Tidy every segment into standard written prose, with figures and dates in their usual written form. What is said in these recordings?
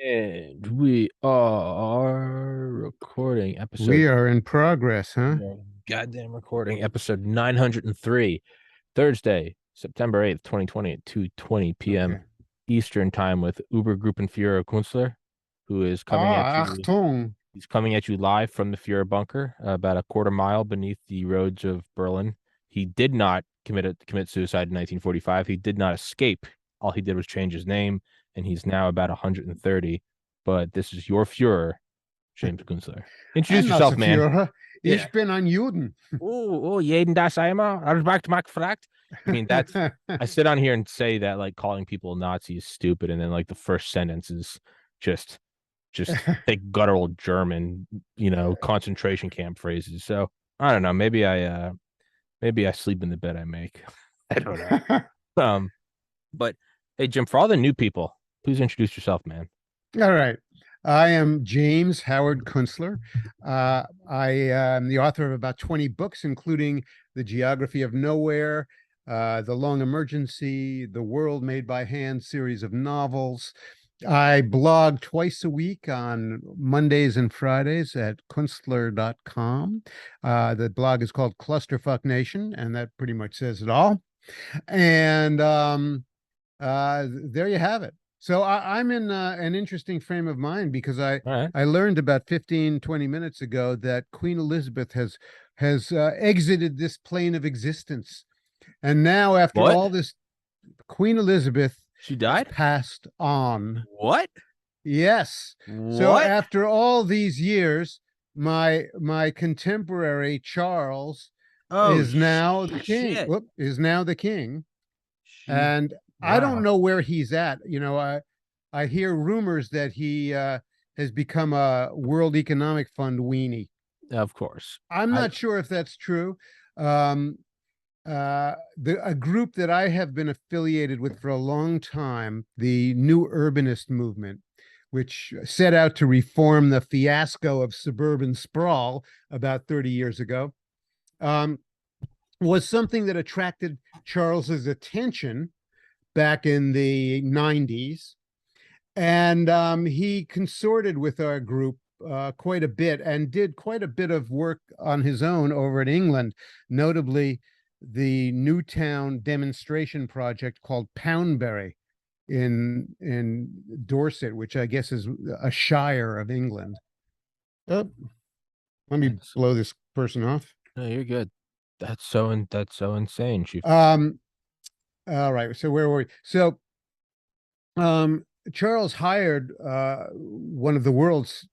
And we are recording We episode. are in progress, huh? We are goddamn recording episode 903, Thursday, September 8th, 2020 at 2:20 p.m. Okay. Eastern time with Uber Group and Führer Kunstler, who is coming at you. Achtung. He's coming at you live from the Führer bunker, about a quarter mile beneath the roads of Berlin. He did not commit suicide in 1945. He did not escape. All he did was change his name, and he's now about 130. But this is your Führer, James Kunstler. Introduce I'm not yourself, so man. Führer. Yeah. Ich bin ein Juden. Jeden das einmal. Gefragt. I mean, I sit on here and say that like calling people Nazi is stupid, and then like the first sentence is just thick guttural German, concentration camp phrases. So I don't know. Maybe I sleep in the bed I make. I don't know. Um, but hey, Jim, for all the new people, please introduce yourself, man. All right. I am James Howard Kunstler. I am the author of about 20 books, including The Geography of Nowhere, The Long Emergency, The World Made by Hand series of novels. I blog twice a week on Mondays and Fridays at kunstler.com. The blog is called Clusterfuck Nation, and that pretty much says it all. And there you have it. So I'm in an interesting frame of mind because I All right. I learned about 15, 20 minutes ago that Queen Elizabeth has exited this plane of existence. And now, after What? all this, Queen Elizabeth She has died? passed on. What? Yes. So What? after all these years, my contemporary Charles Oh is now the king. shit. Whoop, is now the king. She And I don't wow. know where he's at. I hear rumors that he has become a World Economic Fund weenie. Of course. I'm I not sure if that's true. Um, a group that I have been affiliated with for a long time, the New Urbanist movement, which set out to reform the fiasco of suburban sprawl about 30 years ago, um, was something that attracted Charles's attention back in the 90s. And he consorted with our group quite a bit and did quite a bit of work on his own over in England, notably the Newtown demonstration project called Poundbury in Dorset, which I guess is a shire of England. Oh, let me Thanks. blow this person off. No, you're good. That's so insane. She Um, all right, so where were we? So um, Charles hired one of the world's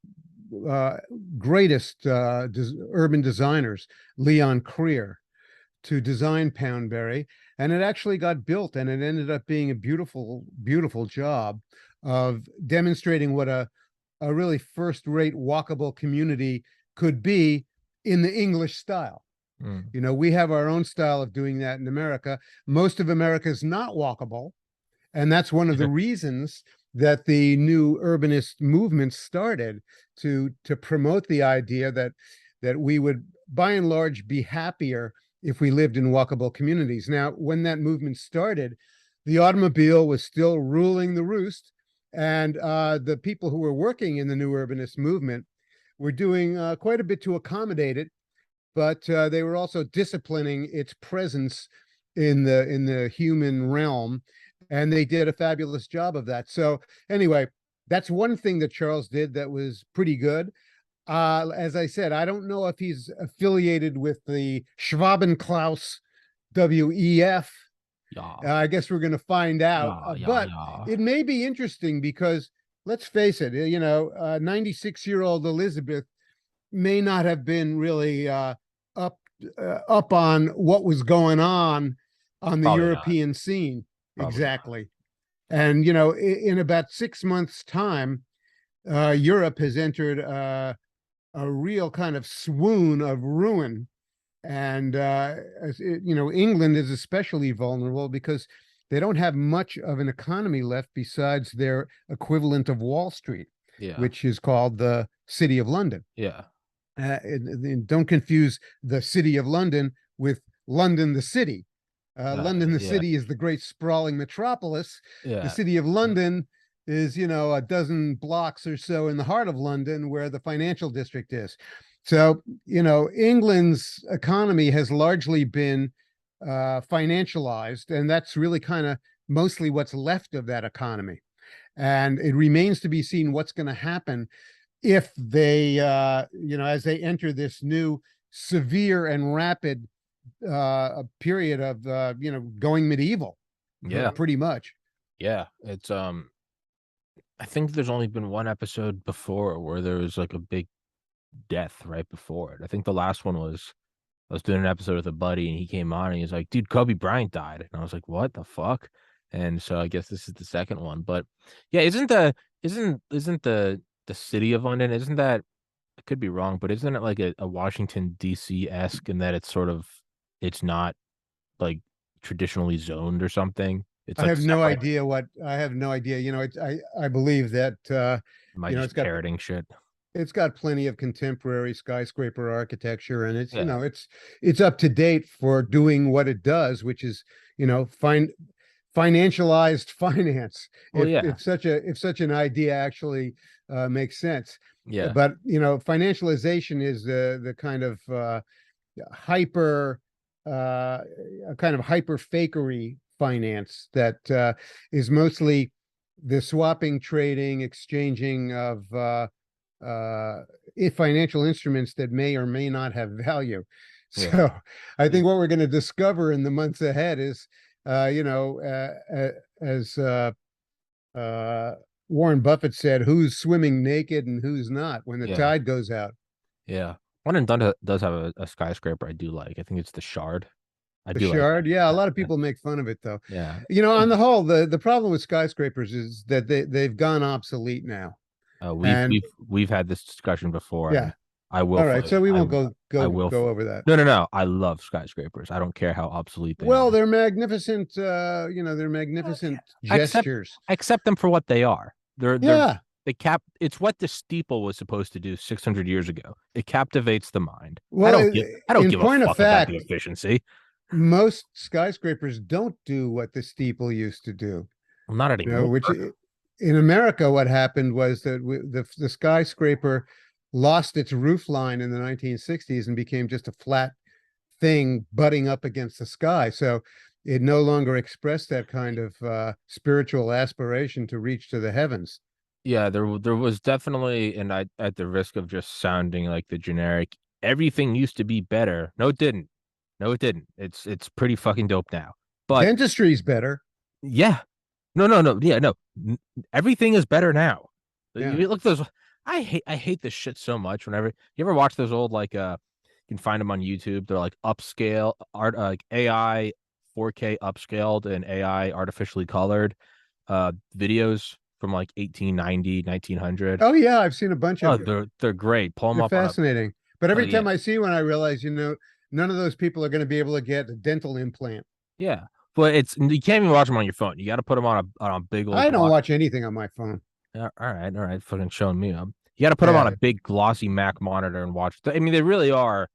uh, greatest urban designers, Leon Creer, to design Poundbury, and it actually got built, and it ended up being a beautiful, beautiful job of demonstrating what a really first-rate walkable community could be in the English style. mm. You know, we have our own style of doing that in America. Most of America is not walkable, and that's one of the reasons that the new urbanist movement started to promote the idea that we would by and large be happier if we lived in walkable communities. Now, when that movement started, the automobile was still ruling the roost, and the people who were working in the new urbanist movement were doing quite a bit to accommodate it, but they were also disciplining its presence in the human realm, and they did a fabulous job of that. So anyway, that's one thing that Charles did that was pretty good. As I said, I don't know if he's affiliated with the Schwabenklaus WEF. Yeah. I guess we're going to find out, Yeah, yeah, but yeah. it may be interesting because let's face it, 96-year-old Elizabeth may not have been really up up on what was going on the Probably not. European scene. Probably not. Exactly. And in about 6 months' time, Europe has entered a real kind of swoon of ruin, and England is especially vulnerable because they don't have much of an economy left besides their equivalent of Wall Street, Yeah. which is called the City of London. Yeah. And don't confuse the City of London with London, the city. London, the Yeah. city, is the great sprawling metropolis. The Yeah. City of London is, a dozen blocks or so in the heart of London where the financial district is. So, England's economy has largely been financialized, and that's really kind of mostly what's left of that economy. And it remains to be seen what's going to happen if they, as they enter this new severe and rapid period of, going medieval, Yeah. pretty much. Yeah. It's, I think there's only been one episode before where there was like a big death right before it. I think the last one was I was doing an episode with a buddy and he came on and he's like, dude, Kobe Bryant died. And I was like, what the fuck? And so I guess this is the second one. But yeah, isn't the city of London, isn't that, I could be wrong, but isn't it like a Washington DC-esque in that it's not like traditionally zoned or something? It's I like have no separated. idea I have no idea. I believe that, Am I just it's got parroting shit? it's got plenty of contemporary skyscraper architecture, and it's, Yeah. it's up to date for doing what it does, which is, find financialized finance. Well, If yeah. such an idea actually makes sense. Yeah. But, financialization is the kind of hyper a kind of hyper fakery finance that is mostly the swapping, trading, exchanging of financial instruments that may or may not have value. Yeah. So I think what we're going to discover in the months ahead is, as Warren Buffett said, who's swimming naked and who's not when the Yeah. tide goes out. Yeah. One and Done does have a skyscraper I do like. I think it's the Shard. I The do like that. Shard, yeah, a Yeah. lot of people make fun of it though. Yeah. On the whole, the problem with skyscrapers is that they've gone obsolete now. We've And we've had this discussion before, yeah, and I will all right, fight. so we won't I will. go over that. No, no, no. I love skyscrapers. I don't care how obsolete they Well, are. they're magnificent, they're magnificent gestures. I accept them for what they are. Yeah. They cap. It's what the steeple was supposed to do 600 years ago. It captivates the mind. Well, I don't in give a point of fuck about the fact, efficiency. most skyscrapers don't do what the steeple used to do. Well, not anymore. Which in America, what happened was that the skyscraper lost its roof line in the 1960s and became just a flat thing butting up against the sky. So it no longer expressed that kind of spiritual aspiration to reach to the heavens. Yeah, there was definitely, and I, at the risk of just sounding like the generic, everything used to be better. No, it didn't. No, it didn't. It's pretty fucking dope now. But Dentistry's better. yeah, no, yeah, no, everything is better now. Yeah. You look at those. I hate this shit so much. Whenever you ever watch those old like you can find them on YouTube. They're like upscale art, like AI 4K upscaled and AI artificially colored videos from like 1890, 1900. Oh yeah, I've seen a bunch Oh, of them. they're great. Pull them They're up on a. fascinating. But Oh every yeah, time I see one, I realize, none of those people are going to be able to get a dental implant. yeah. But it's you can't even watch them on your phone. You got to put them on a big old. I don't watch anything on my phone. Yeah, all right, fucking showing me up. You got to put them on Yeah. a big glossy Mac monitor and watch. I mean, they really are.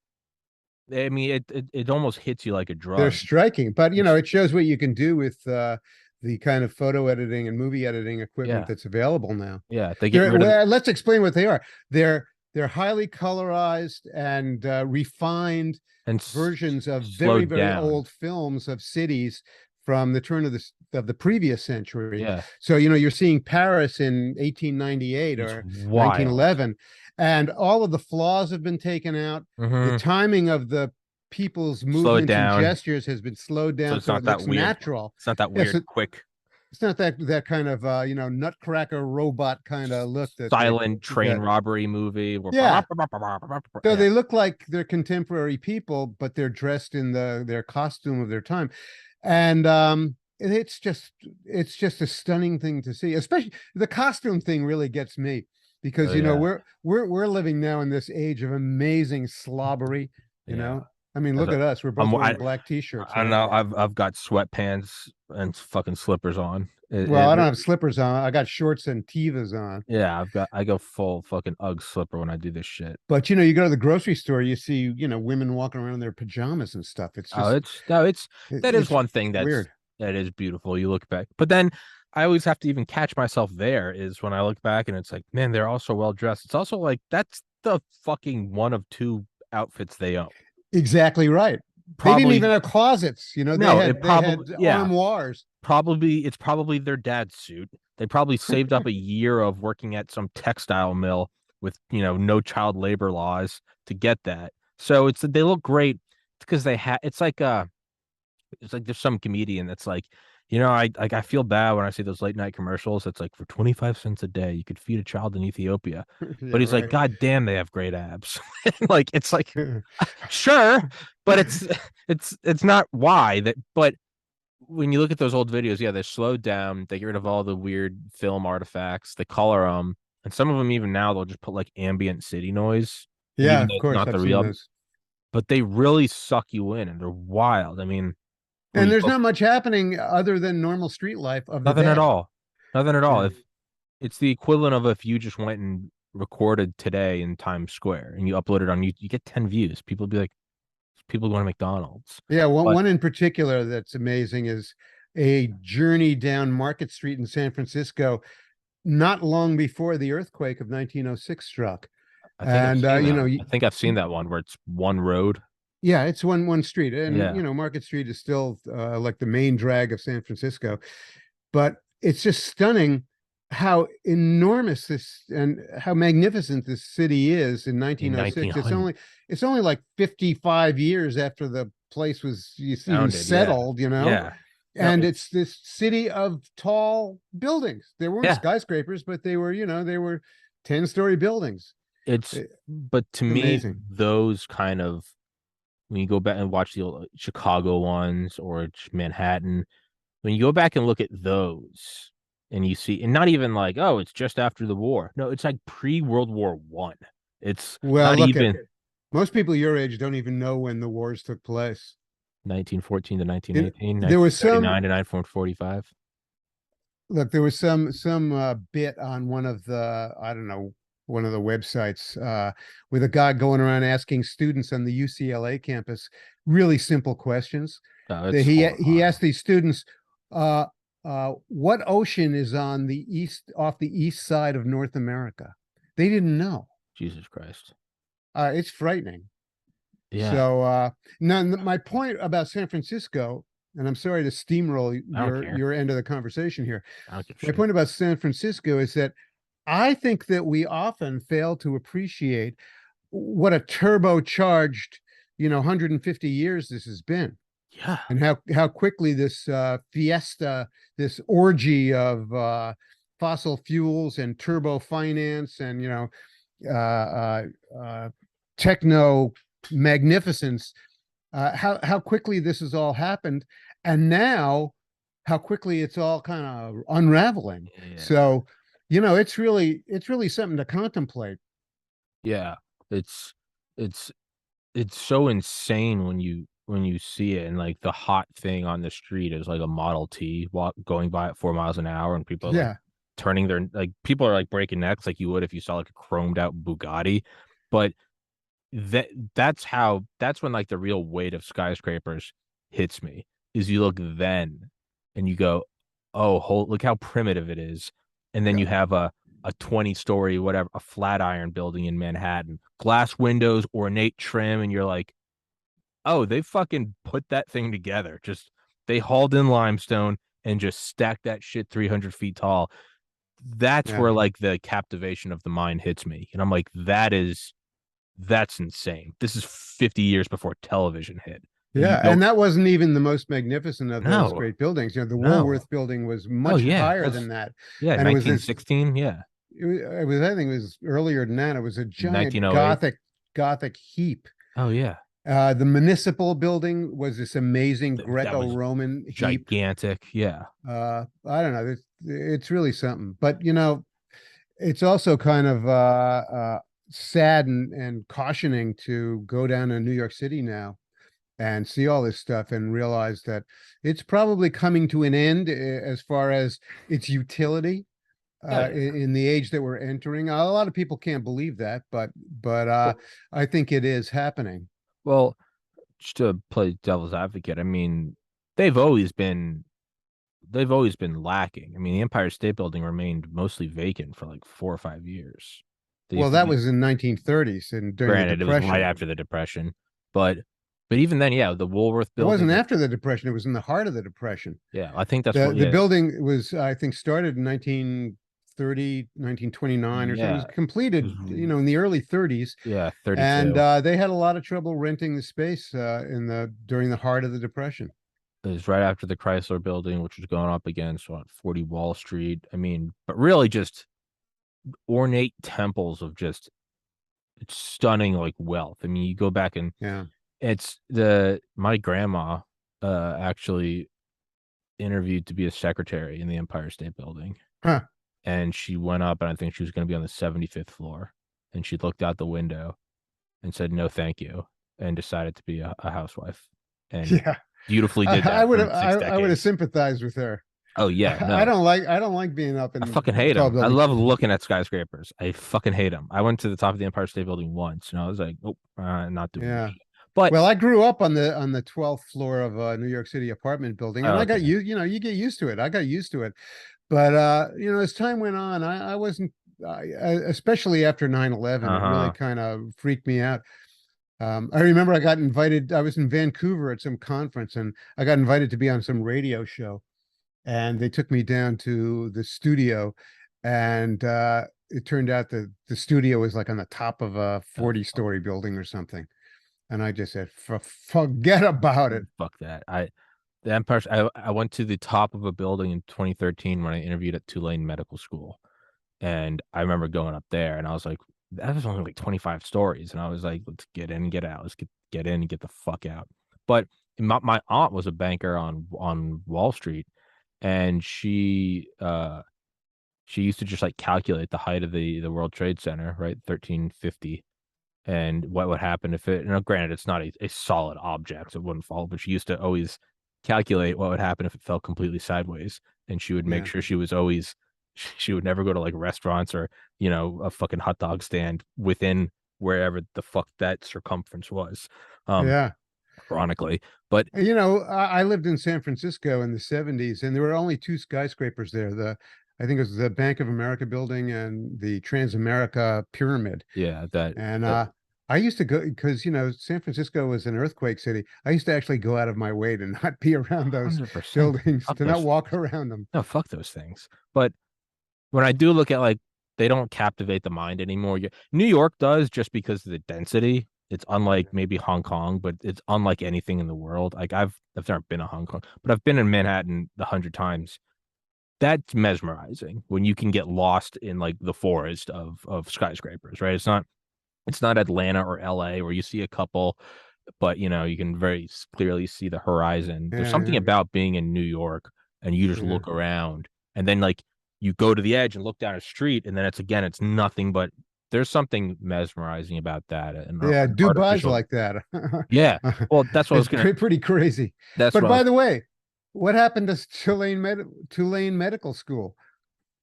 I mean, it almost hits you like a drug. They're striking, but it shows what you can do with the kind of photo editing and movie editing equipment Yeah. that's available now. Yeah, they get rid of. Well, let's explain what they are. They're highly colorized and refined And versions of slowed very down. old films of cities from the turn of the previous century. Yeah, So you're seeing Paris in 1898 it's or wild. 1911, and all of the flaws have been taken out. Mhm. The timing of the people's Slow it movements and down. gestures has been slowed So down, it's so not it that looks weird. natural. It's not that Yes, weird, quick, it's not that kind of nutcracker robot kind of look that silent train that- robbery movie. Yeah. So Yeah. they look like they're contemporary people, but they're dressed in their costume of their time. And it's just a stunning thing to see. Especially the costume thing really gets me because Oh, yeah. we're living now in this age of amazing slobbery, Yeah. I mean, look As a- at us. We're both I'm- wearing black t-shirts. I don't know. I've got sweatpants and fucking slippers on. Well, I don't have slippers on. I got shorts and Tevas on. Yeah, I go full fucking UGG slipper when I do this shit. But you go to the grocery store, you see, women walking around in their pajamas and stuff. It's just That is it's one thing weird. that is beautiful. You look back, but then I always have to even catch myself there is when I look back and it's like, man, they're all so well dressed. It's also like that's the fucking one of two outfits they own. Exactly right. They didn't even Probably have closets. You know, no, it they probably had yeah, armoires. probably it's probably their dad's suit. They probably saved up a year of working at some textile mill with, no child labor laws to get that. So they look great because they had it's like there's some comedian that's like, I feel bad when I see those late night commercials. It's like for 25 cents a day, you could feed a child in Ethiopia. Yeah, But he's like, right. God damn, they have great abs. Like it's like, sure, but it's not why that. But when you look at those old videos, yeah, they're slowed down. They get rid of all the weird film artifacts. They color them, and some of them even now they'll just put like ambient city noise, Yeah, even of though it's course, not the I've seen real. those. But they really suck you in, and they're wild. I mean, when And you there's go not much happening other than normal street life of the nothing at day. all. Nothing at all. Yeah. If it's the equivalent of if you just went and recorded today in Times Square and you upload it on YouTube, you get 10 views. People be like, people going to McDonald's. Yeah, But one in particular that's amazing is a journey down Market Street in San Francisco, not long before the earthquake of 1906 struck. I think I've And seen that. I think I've seen that one where it's one road. yeah, it's one street, and Yeah. Market Street is still like the main drag of San Francisco, but it's just stunning how enormous this and how magnificent this city is in In 1906. 1900 It's only like 55 years after the place was even founded. Yeah. settled, Yeah. No, and it's this city of tall buildings. There weren't yeah. skyscrapers, but they were 10-story buildings. It's, It's but to me, amazing. those kind of, when you go back and watch the old Chicago ones or Manhattan, when you go back and look at those and you see, and not even like, oh, it's just after the war. No, it's like pre-World War I. It's Well, not look at even most people your age don't even know when the wars took place. 1914 to It, 1918, there was some 1939 to 1945. look, there was some bit on one of the I don't know one of the websites with a guy going around asking students on the UCLA campus really simple questions. Oh, That it's he horrifying. asked these students, uh, what ocean is on the east side of North America? They didn't know. Jesus Christ. It's frightening. Yeah, So now my point about San Francisco, and I'm sorry to steamroll I don't care. your end of the conversation here. I don't give a My shit. point about San Francisco is that I think that we often fail to appreciate what a turbocharged, 150 years this has been, Yeah. and how quickly this fiesta, this orgy of fossil fuels and turbo finance and uh, uh, uh, techno magnificence, how quickly this has all happened, and now how quickly it's all kind of unraveling. Yeah. So, it's really something to contemplate. Yeah. It's it's it's so insane when you see it and like the hot thing on the street is like a Model T going by at 4 miles an hour and people are like Yeah, turning their like people are like breaking necks like you would if you saw like a chromed out Bugatti. But that's when like the real weight of Skyscrapers hits me is you look then and you go, oh, look how primitive it is. And then yeah, you have a 20-story, whatever, a Flatiron building in Manhattan, glass windows, ornate trim, and you're like, oh, they fucking put that thing together. Just they hauled in limestone and just stacked that shit 300 feet tall. That's yeah. where like the captivation of the mind hits me. And I'm like, that's insane. This is 50 years before television hit. And you Yeah, don't and that wasn't even the most magnificent of those know. great buildings. The No. Woolworth building was Oh much yeah. higher That's than that, yeah, and it was this. 1916. Yeah. I think it was earlier than that. It was a giant 1908. Gothic heap. Oh yeah. The municipal building was this amazing That was Greco-Roman heap. gigantic. Yeah. I don't know. It's really something, but it's also kind of sad and cautioning to go down to New York City now and see all this stuff and realize that it's probably coming to an end as far as its utility Oh yeah. in the age that we're entering. A lot of people can't believe that, but I think it is happening. Well, just to play devil's advocate, I mean, they've always been they've always been lacking. I mean, the Empire State Building remained mostly vacant for like 4 or 5 years. They Well, used to that be, was in 1930s and during the granted, it was right Depression. after the Depression, but even then, yeah, the Woolworth It Building, wasn't that, after the Depression. It was in the heart of the Depression. yeah, I think that's The what, the yeah, building was, I think, started in 1930, 1929 or something. It was yeah, it was, completed, in the early 30s. yeah, And 32. they had a lot of trouble renting the space during the heart of the Depression. It was right after the Chrysler Building, which was going up against what 40 Wall Street. I mean, but really just ornate temples of just stunning like wealth. I mean, you go back and Yeah. it's my grandma actually interviewed to be a secretary in the Empire State Building. Huh. And she went up and I think she was going to be on the 75th floor. And she looked out the window and said, no, thank you. And decided to be a housewife. And Yeah. beautifully did I that would for have six I would have decades. sympathized with her. Oh, yeah. I No, don't like I don't like being up in I the fucking hate tall them. I buildings. love looking at skyscrapers. I fucking hate them. I went to the top of the Empire State Building once and I was like, oh, not doing Yeah. that. But, Well, I grew up on the 12th floor of a New York City apartment building, and I got okay. you get used to it. I got used to it. But as time went on, I wasn't especially after 9/11, it really Uh-huh. kind of freaked me out. I remember I got invited, I was in Vancouver at some conference, and I got invited to be on some radio show, and they took me down to the studio, and it turned out that the studio was like on the top of a Oh, 40-story building or something. And I just said, Forget about it." fuck that. The Empire. I went to the top of a building in 2013 when I interviewed at Tulane Medical School, and I remember going up there, and I was like, that was only like 25 stories, and I was like, let's get in and get out. Let's get in and get the fuck out. But my aunt was a banker on Wall Street, and she used to just like calculate the height of the World Trade Center, right, 1350, and what would happen if it. Granted, it's not a solid object; it wouldn't fall. But she used to always calculate what would happen if it fell completely sideways, and she would make Yeah. sure she was always. She would never go to like restaurants or a fucking hot dog stand within wherever the fuck that circumference was. Um, Yeah. Ironically, but I lived in San Francisco in the 70s, and there were only two skyscrapers there. I think it was the Bank of America building and the Transamerica Pyramid. yeah, And that I used to go because, San Francisco was an earthquake city. I used to actually go out of my way to not be around those 100%. buildings, Fuck to not those walk things. around them. No, fuck those things. But when I do look at like they don't captivate the mind anymore. New York does just because of the density. It's unlike maybe Hong Kong, but it's unlike anything in the world. Like I've never been to Hong Kong, but I've been in Manhattan 100 times. That's mesmerizing when you can get lost in like the forest of skyscrapers, right? It's not Atlanta or LA where you see a couple, but you can very clearly see the horizon. There's Yeah, something yeah, about being in New York and you just yeah. look around and then like you go to the edge and look down a street and then it's nothing but there's something mesmerizing about that and Yeah, an Dubai's artificial. like that. Yeah. Well, that's what I It's was gonna. pretty crazy. That's But what I by was. the way, what happened to Tulane Medical School?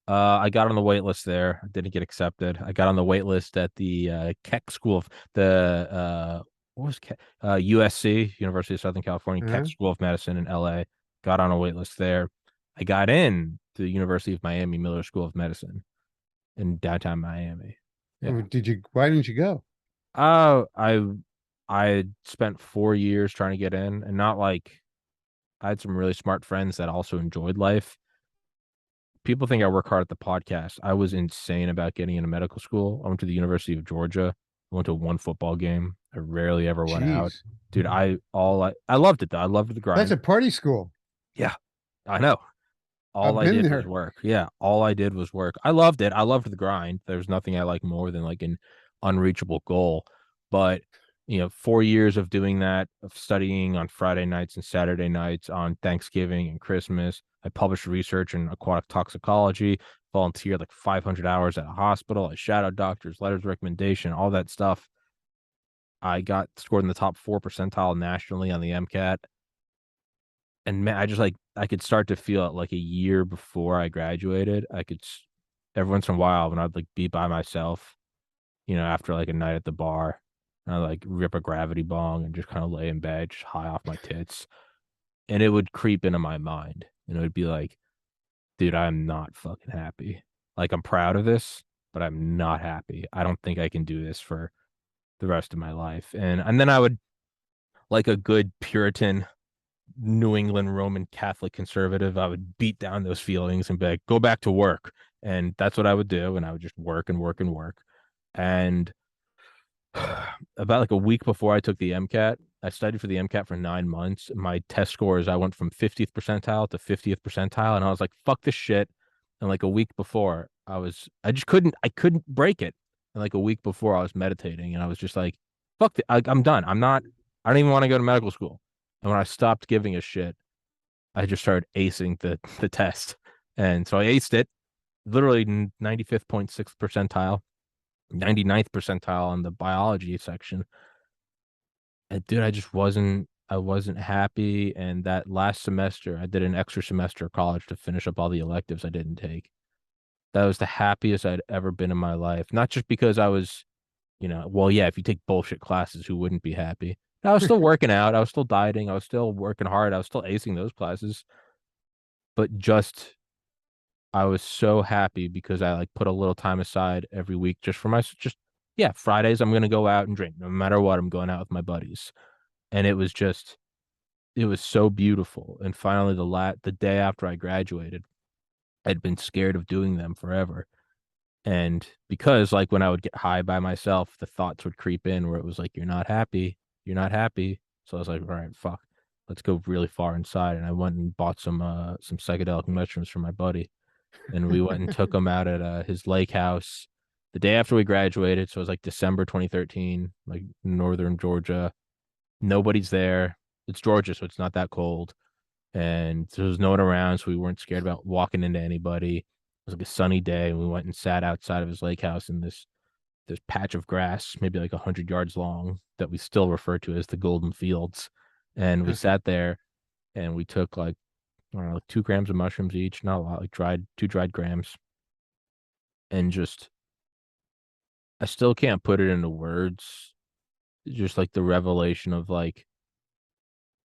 I got on the wait list there. I didn't get accepted. I got on the wait list at the Keck School of the what was Keck? USC, University of Southern California, Keck Huh? School of Medicine in LA. Got on a wait list there. I got in to the University of Miami Miller School of Medicine in downtown Miami. Yeah. Why didn't you go? Uh, I I spent 4 years trying to get in, and not like I had some really smart friends that also enjoyed life. People think I work hard at the podcast. I was insane about getting into medical school. I went to the University of Georgia. I went to one football game. I rarely ever went out. Jeez. Dude, I loved it though. I loved the That's grind. a party school. Yeah, I know. All I've I been did was there. work. Yeah, all I did was work. I loved it. I loved the grind. There's nothing I like more than like an unreachable goal. But 4 years of doing that, of studying on Friday nights and Saturday nights, on Thanksgiving and Christmas. I published research in aquatic toxicology, volunteered like 500 hours at a hospital. I shadowed doctors, letters of recommendation, all that stuff. I got scored in the top 4 percentile nationally on the MCAT. And man, I could start to feel it like a year before I graduated. Every once in a while when I'd like be by myself, after like a night at the bar, and I'd like rip a gravity bong and just kind of lay in bed, just high off my tits, and it would creep into my mind. and it would be like, dude, I'm not fucking happy. Like, I'm proud of this, but I'm not happy. I don't think I can do this for the rest of my life. And then I would, like a good Puritan New England Roman Catholic conservative, I would beat down those feelings and be like, go back to work. And that's what I would do. And I would just work and work and work. And about like a week before I took the MCAT, I studied for the MCAT for 9 months. My test scores, I went from 50th percentile to 50th percentile. And I was like, fuck this shit. And like a week before, I couldn't break it. And like a week before, I was meditating and I was just like, fuck, I'm done. I don't even want to go to medical school. And when I stopped giving a shit, I just started acing the test. And so I aced it, literally 95.6 percentile, 99th percentile on the biology section. And dude, I wasn't happy. And that last semester, I did an extra semester of college to finish up all the electives I didn't take. That was the happiest I'd ever been in my life. Not just because I was, well, yeah, if you take bullshit classes, who wouldn't be happy? I was still working out. I was still dieting. I was still working hard. I was still acing those classes. But just, I was so happy because I like put a little time aside every week just for yeah, Fridays, I'm going to go out and drink. No matter what, I'm going out with my buddies. And it was so beautiful. And finally, the day after I graduated, I'd been scared of doing them forever. And because like when I would get high by myself, the thoughts would creep in where it was like, you're not happy. You're not happy. So I was like, all right, fuck. Let's go really far inside. And I went and bought some psychedelic mushrooms for my buddy. And we went and took him out at his lake house the day after we graduated. So it was like December 2013, like northern Georgia. Nobody's there. It's Georgia, so it's not that cold. And there was no one around, so we weren't scared about walking into anybody. It was like a sunny day, and we went and sat outside of his lake house in this patch of grass, maybe like 100 yards long, that we still refer to as the Golden Fields. And we sat there, and we took like, I don't know, like 2 grams of mushrooms each, not a lot, like two dried grams, and just I still can't put it into words. Just like the revelation of like,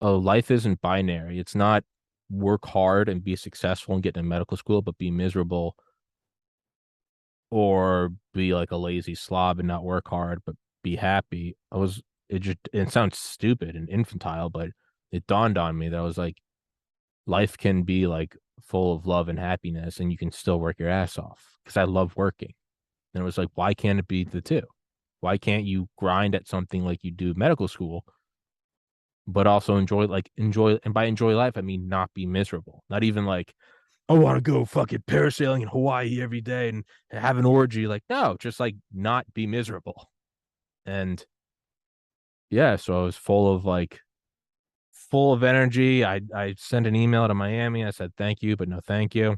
oh, life isn't binary. It's not work hard and be successful and get into medical school, but be miserable, or be like a lazy slob and not work hard, but be happy. It sounds stupid and infantile, but it dawned on me that I was like, life can be like full of love and happiness and you can still work your ass off because I love working. And it was like, why can't it be the two? Why can't you grind at something like you do medical school, but also enjoy, and by enjoy life, I mean not be miserable. Not even like, I want to go fucking parasailing in Hawaii every day and have an orgy. Like, no, just like not be miserable. And yeah, so I was full of energy. I sent an email to Miami. I said thank you, but no thank you.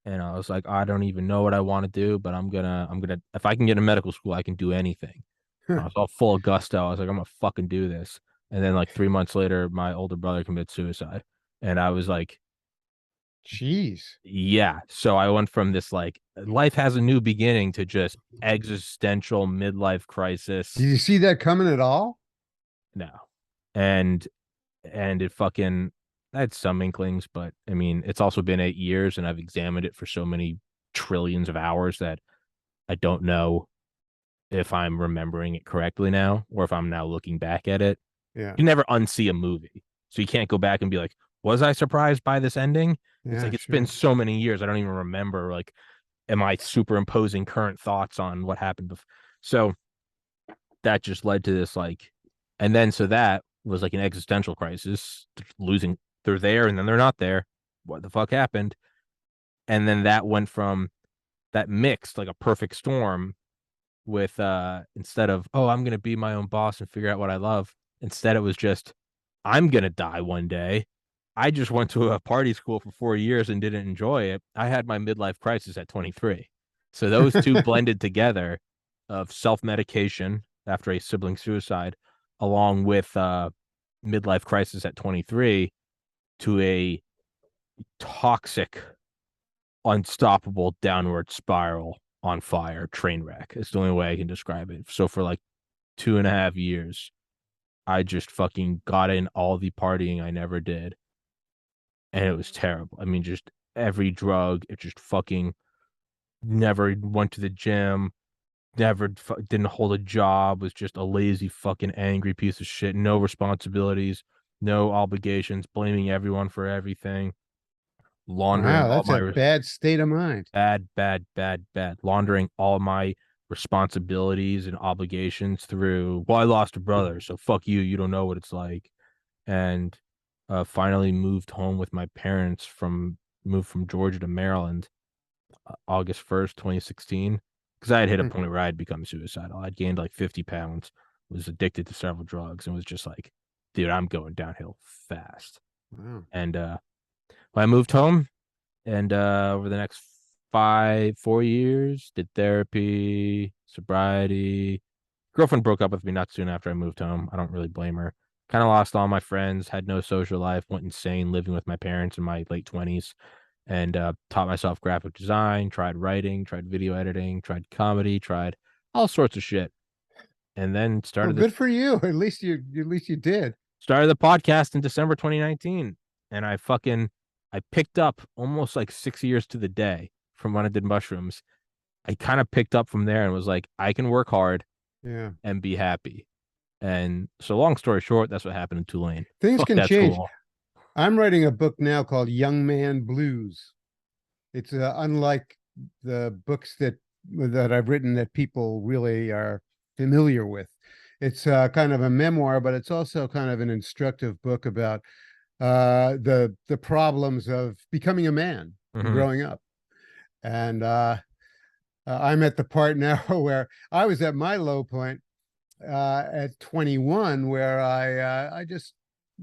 And I was like, I don't even know what I want to do, but I'm gonna if I can get in medical school, I can do anything. I was all full of gusto. I was like, I'm gonna fucking do this. And then like 3 months later, my older brother committed suicide. And I was like, Jeez. yeah. So I went from this like life has a new beginning to just existential midlife Did crisis. you see that coming at all? No. And it fucking, I had some inklings, but I mean, it's also been 8 years and I've examined it for so many trillions of hours that I don't know if I'm remembering it correctly now or if I'm now looking back at it. Yeah. You never unsee a movie. So you can't go back and be like, was I surprised by this ending? It's Yeah, like it's been sure. so many years. I don't even remember like, am I superimposing current thoughts on what happened before? So that just led to this like, and then so that was like an existential crisis, losing, they're there and then they're not there. What the fuck happened? And then that went from that mixed like a perfect storm with instead of, oh, I'm gonna be my own boss and figure out what I love, instead it was just, I'm gonna die one day. I just went to a party school for 4 years and didn't enjoy it. I had my midlife crisis at 23. So those two blended together, of self-medication after a sibling suicide, along with midlife crisis at 23, to a toxic, unstoppable downward spiral on fire train wreck. It's the only way I can describe it. So for like 2.5 years, I just fucking got in all the partying I never did. and it was terrible. I mean, just every drug, it just fucking never went to the gym, never didn't hold a job, was just a lazy fucking angry piece of shit, no responsibilities, no obligations, blaming everyone for everything, laundering Wow, all that's my a bad state of mind. bad, laundering all my responsibilities and obligations through, well, I lost a brother, so fuck you, you don't know what it's like. And finally moved home with my parents moved from Georgia to Maryland, August 1st, 2016, because I had hit a point where I had become suicidal. I'd gained like 50 pounds, was addicted to several drugs, and was just like, dude, I'm going downhill fast. Wow. And I moved home, and over the next 4 years, did therapy, sobriety. Girlfriend broke up with me not soon after I moved home. I don't really blame her. Kind of lost all my friends, had no social life, went insane living with my parents in my late 20s, and taught myself graphic design, tried writing, tried video editing, tried comedy, tried all sorts of shit. And then Well, good for you. At least you did. started the podcast in December 2019. And I picked up almost like 6 years to the day from when I did mushrooms. I kind of picked up from there and was like, I can work hard Yeah. and be happy. And so, long story short, that's what happened in Tulane. Things Fuck can that change. school. I'm writing a book now called Young Man Blues. It's unlike the books that I've written that people really are familiar with. It's kind of a memoir, but it's also kind of an instructive book about the problems of becoming a man and Hmm. growing up. And I'm at the part now where I was at my low point at 21, where I just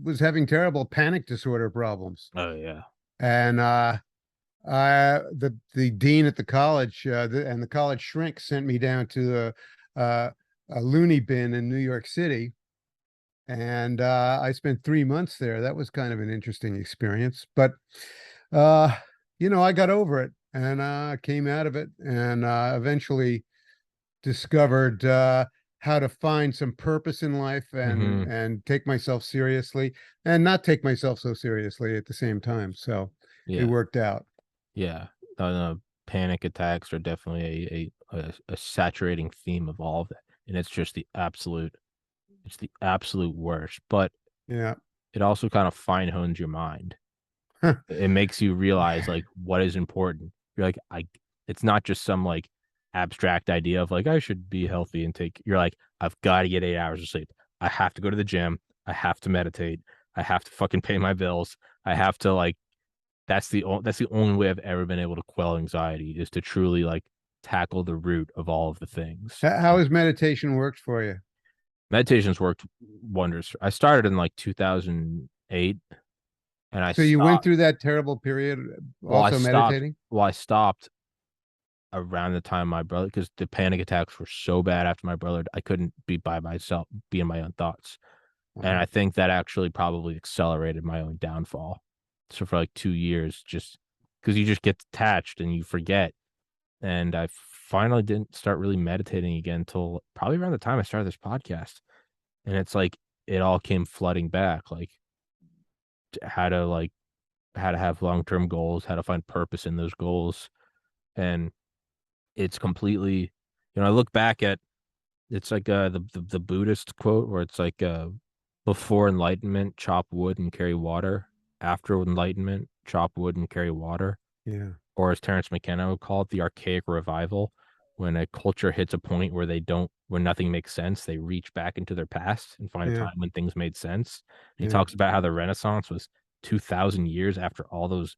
was having terrible panic disorder problems, Oh yeah. and the dean at the college and the college shrink sent me down to a loony bin in New York City, and I spent 3 months there. That was kind of an interesting experience, but uh, I got over it and came out of it, and eventually discovered how to find some purpose in life Hmm. and take myself seriously and not take myself so seriously at the same time. So it Yeah. worked out. Yeah. Panic attacks are definitely a saturating theme of all of it. And it's the absolute worst. But Yeah. it also kind of fine hones your mind. It makes you realize like what is important. You're like, it's not just some like abstract idea of like I should be healthy and you're like, I've got to get 8 hours of sleep. I have to go to the gym. I have to meditate. I have to fucking pay my bills. I have to like that's the only way I've ever been able to quell anxiety is to truly like tackle the root of all of the things. How has meditation worked for you? Meditation's worked wonders. I started in like 2008 and I So you went stopped. through that terrible period Well, I also stopped. meditating? Well, I stopped around the time my brother, because the panic attacks were so bad after my brother, I couldn't be by myself, be in my own thoughts. And I Wow. think that actually probably accelerated my own downfall. So for like 2 years, just because you just get detached and you forget. And I finally didn't start really meditating again until probably around the time I started this podcast. And it's like it all came flooding back, like how to like how to have long-term goals, how to find purpose in those goals. And it's completely, I look back at it's like the Buddhist quote where it's like before enlightenment, chop wood and carry water. After enlightenment, chop wood and carry water. Yeah. Or as Terence McKenna would call it, the archaic revival. When a culture hits a point where where nothing makes sense, they reach back into their past and find a Yeah. time when things made sense. And he Yeah. talks about how the Renaissance was 2,000 years after all those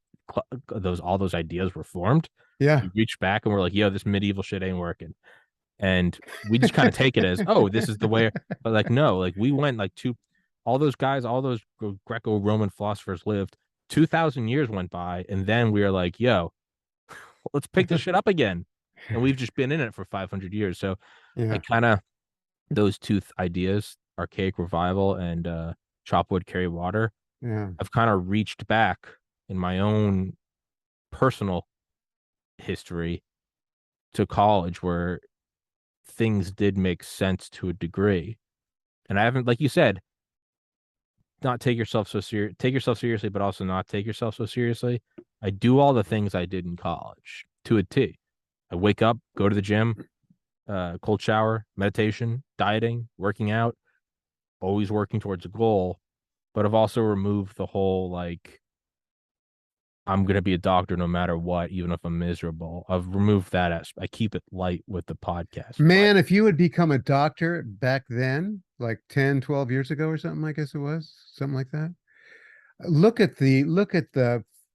ideas were formed. Yeah. We reach back and we're like, yo, this medieval shit ain't working. And we just kind of take it as, oh, this is the way. But like, no, like we went like all those guys, all those Greco-Roman philosophers lived. 2,000 years went by, and then we are like, yo, let's pick this shit up again. And we've just been in it for 500 years. So I Yeah. kind of, those two ideas, archaic revival and chop wood, carry water, Yeah. I've kind of reached back in my own personal history to college where things did make sense to a degree. And I haven't, like you said, not take yourself so serious, take yourself seriously, but also not take yourself so seriously. I do all the things I did in college to a T. I wake up, go to the gym, cold shower, meditation, dieting, working out, always working towards a goal. But I've also removed the whole like I'm gonna be a doctor no matter what, even if I'm miserable. I've removed that aspect. I keep it light with the podcast, but Man, if you had become a doctor back then, like 10, 12 years ago or something, I guess it was, something like that. Look at the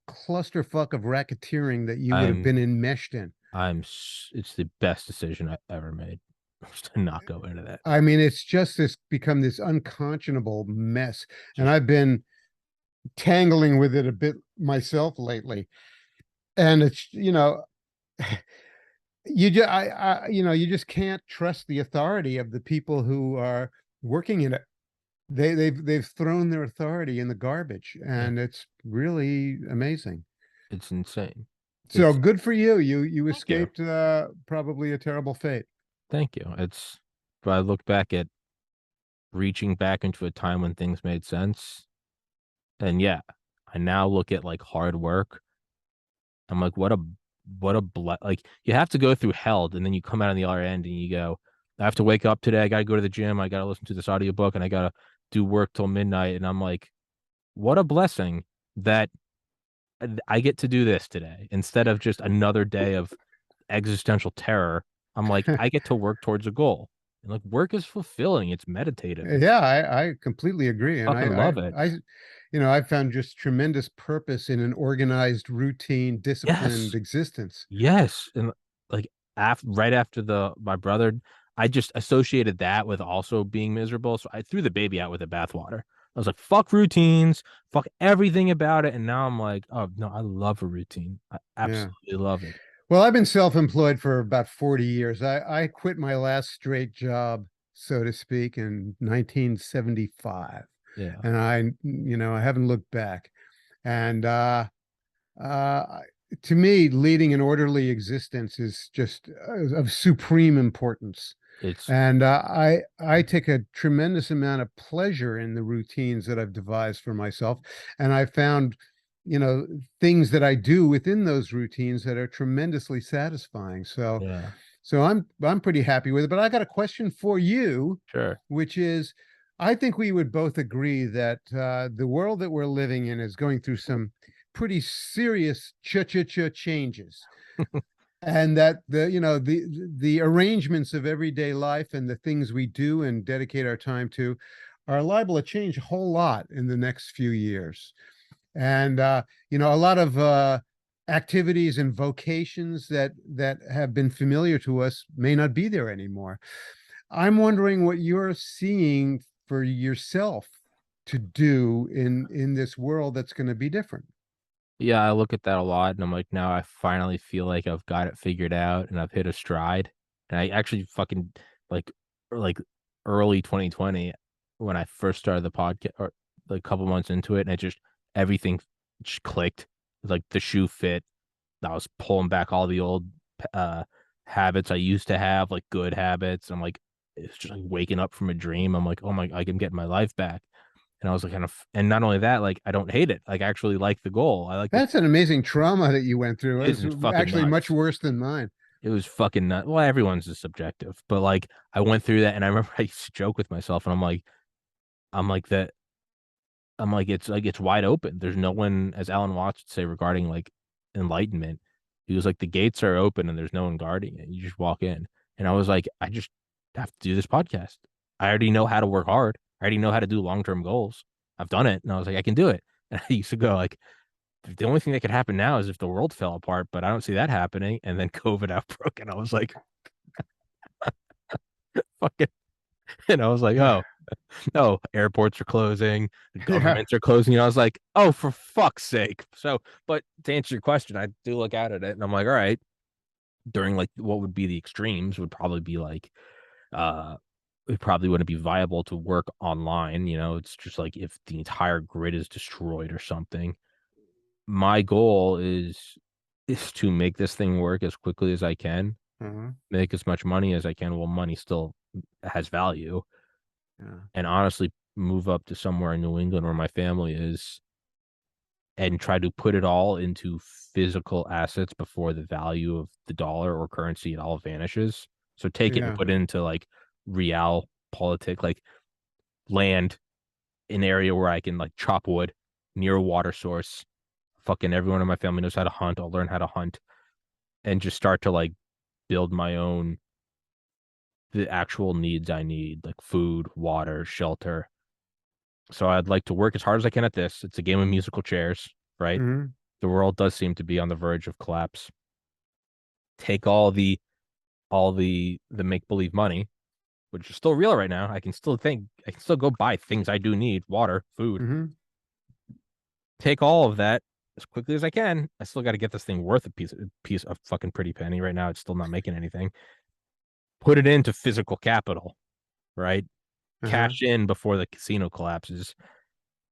clusterfuck of racketeering that you would have I'm been enmeshed in. it's the best decision I ever made. Just to not go into that. I mean, it's just this become this unconscionable mess. And Just I've been tangling with it a bit myself lately. And it's, you just can't trust the authority of the people who are working in it. They've thrown their authority in the garbage, yeah, and it's really amazing. it's insane. So It's good for you. You thank you. escaped probably a terrible fate. Thank you. It's but I look back at reaching back into a time when things made sense. And yeah, I now look at like hard work. I'm like, like you have to go through hell and then you come out on the other end and you go, I have to wake up today. I gotta go to the gym. I gotta listen to this audiobook and I gotta do work till midnight. And I'm like, what a blessing that I get to do this today instead of just another day of existential terror. I'm like, I get to work towards a goal. And like work is fulfilling. It's meditative. It's Yeah, I completely agree. And fucking love it. I found just tremendous purpose in an organized, routine, disciplined Yes. existence. Yes. And like right after the my brother, I just associated that with also being miserable. So I threw the baby out with the bathwater. I was like, fuck routines, fuck everything about it. And now I'm like, oh no, I love a routine. I Yeah. absolutely love it. Well, I've been self-employed for about 40 years. I quit my last straight job, so to speak, in 1975. Yeah. And I haven't looked back. And uh, to me, leading an orderly existence is just of supreme importance. It's And I take a tremendous amount of pleasure in the routines that I've devised for myself, and I found, you know, things that I do within those routines that are tremendously satisfying. So, yeah, so I'm pretty happy with it. But I got a question for you, sure. which is, I think we would both agree that the world that we're living in is going through some pretty serious cha-cha-cha changes, and that the arrangements of everyday life and the things we do and dedicate our time to are liable to change a whole lot in the next few years. And a lot of activities and vocations that have been familiar to us may not be there anymore. I'm wondering what you're seeing for yourself to do in this world that's going to be different. Yeah, I look at that a lot and I'm like, now I finally feel like I've got it figured out and I've hit a stride. And I actually fucking like like early 2020 when I first started the podcast or like a couple months into it and it just everything just clicked. Like the shoe fit. I was pulling back all the old uh habits I used to have, like good habits. I'm like, it's just like waking up from a dream. I'm like, oh my, I can get my life back. And I was like, kind of, and not only that, like I don't hate it. Like I actually like the goal. I like the That's an amazing trauma that you went through. It it's was fucking actually much nuts. worse than mine. It was fucking nuts. Well, everyone's is subjective, but like I went through that, and I remember I used to joke with myself, and I'm like that. I'm like it's wide open. There's no one, as Alan Watts would say regarding like enlightenment. He was like the gates are open and there's no one guarding it. You just walk in, and I was like, I just have to do this podcast. I already know how to work hard. I already know how to do long term goals. I've done it, and I was like, I can do it. And I used to go like, the only thing that could happen now is if the world fell apart, but I don't see that happening. And then COVID outbroke, and I was like, fucking, and I was like, oh, no, airports are closing, Yeah. governments are closing. And I was like, oh, for fuck's sake. So, but to answer your question, I do look out at it and I'm like, all right, during like what would be the extremes would probably be like, uh, it probably wouldn't be viable to work online. You know, it's just like if the entire grid is destroyed or something. My goal is to make this thing work as quickly as I can, Uh-huh. make as much money as I can. Well, money still has value. Yeah. And honestly, move up to somewhere in New England where my family is and try to put it all into physical assets before the value of the dollar or currency it all vanishes. So take it and Yeah. put it into like real politic, like land, an area where I can like chop wood near a water source. Fucking everyone in my family knows how to hunt. I'll learn how to hunt and just start to like build my own the actual needs I need, like food, water, shelter. So I'd like to work as hard as I can at this. It's a game of musical chairs, right? Hmm. The world does seem to be on the verge of collapse. Take all the make believe money, which is still real right now. I can still go buy things I do need, water, food. Hmm. Take all of that as quickly as I can. I still got to get this thing worth a piece of fucking pretty penny. Right now, it's still not making anything. Put it into physical capital, right? Uh-huh. Cash in before the casino collapses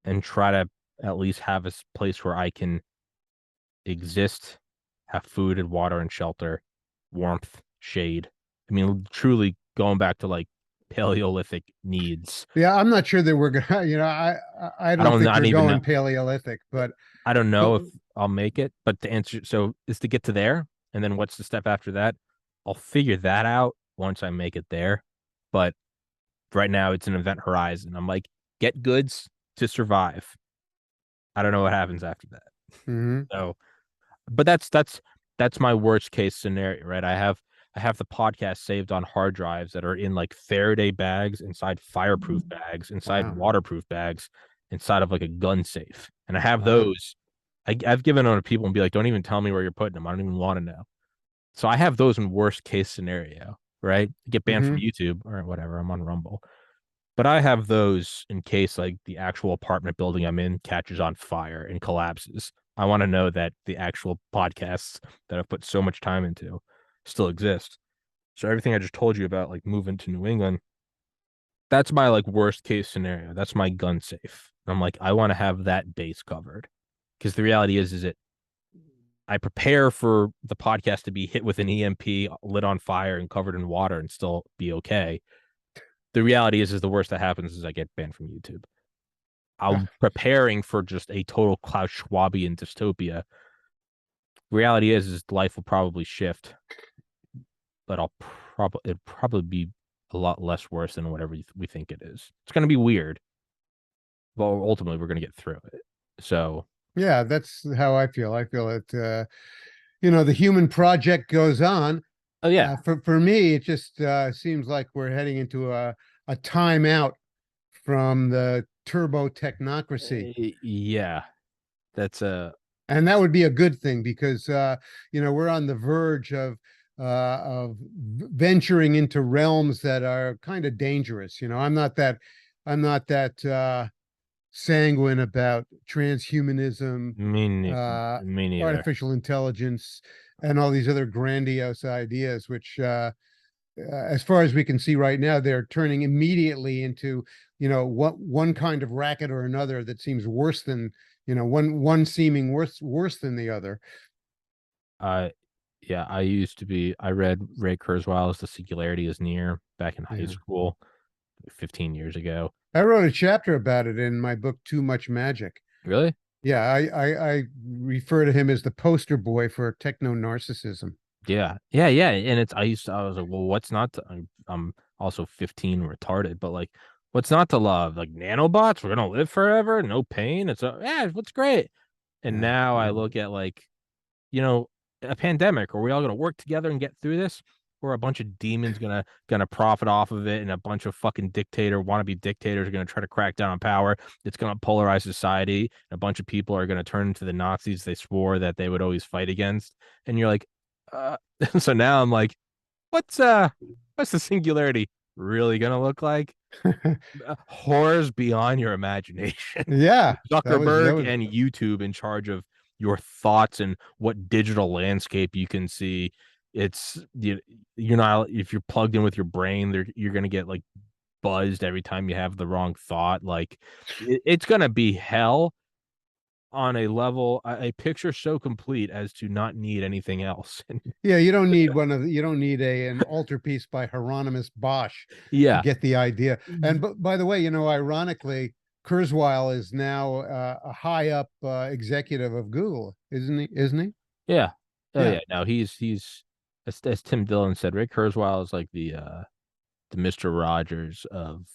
and try to at least have a place where I can exist, have food and water and shelter, warmth, shade. I mean, truly going back to like Paleolithic needs. Yeah, I'm not sure that we're gonna, I I don't don't think not we're even know. going Paleolithic, I don't but know if I'll make it, but to answer, so is to get to there, and then what's the step after that? I'll figure that out once I make it there. But right now, it's an event horizon. I'm like, get goods to survive. I don't know what happens after that. Mhm. So, but that's my worst case scenario, right? I have the podcast saved on hard drives that are in like Faraday bags, inside fireproof bags, inside Wow. waterproof bags, inside of like a gun safe, and I have Wow. those. I've given them to people and be like, don't even tell me where you're putting them. I don't even want to know. So I have those in worst case scenario, right? Get banned from Hmm. YouTube or whatever. I'm on Rumble. But I have those in case like the actual apartment building I'm in catches on fire and collapses. I want to know that the actual podcasts that I've put so much time into still exist. So everything I just told you about like moving to New England, that's my like worst case scenario. That's my gun safe. I'm like, I want to have that base covered. Because the reality is it I prepare for the podcast to be hit with an EMP, lit on fire and covered in water and still be okay. The reality is the worst that happens is I get banned from YouTube. I'm preparing for just a total Klaus Schwabian dystopia. Reality is life will probably shift, but it'll probably be a lot less worse than whatever we think it is. It's going to be weird, but ultimately we're going to get through it. So, Yeah, that's how I feel. I feel it, the human project goes on. oh yeah, For me, it just seems like we're heading into a timeout from the turbo technocracy. yeah, that's a And that would be a good thing because we're on the verge of venturing into realms that are kind of dangerous. I'm not that sanguine about transhumanism, uh, me neither. artificial intelligence, and all these other grandiose ideas, which, as far as we can see right now, they're turning immediately into, what one kind of racket or another that seems worse than, one seeming worse than the other. Uh, yeah, I read Ray Kurzweil's The Singularity is Near back in high Yeah. school 15 years ago. I wrote a chapter about it in my book, Too Much Magic. Really? Yeah, I refer to him as the poster boy for techno narcissism. Yeah. Yeah, yeah. And I was like, well, what's not to, I'm also 15 retarded, but like, what's not to love? Like nanobots, we're gonna live forever, no pain. Yeah, what's great. And Yeah. now I look at like, you know, a pandemic. Are we all gonna work together and get through this? Or a bunch of demons gonna profit off of it, and a bunch of fucking wannabe dictators are gonna try to crack down on power. It's gonna polarize society. And a bunch of people are gonna turn into the Nazis they swore that they would always fight against. And you're like, uh, so now I'm like, what's what's the singularity really gonna look like? Horrors beyond your imagination. Yeah, that Zuckerberg was and YouTube in charge of your thoughts and what digital landscape you can see. You're not if you're plugged in with your brain, you're gonna get like buzzed every time you have the wrong thought. Like it's gonna be hell on a level, a picture so complete as to not need anything else. Yeah, you don't need you don't need an altarpiece by Hieronymus Bosch to Yeah. get the idea. And by the way, ironically, Kurzweil is now a high up executive of Google, isn't he? Isn't he? Yeah. Oh Yeah. yeah. No, he's as Tim Dillon said, Rick Kurzweil is like the Mr. Rogers of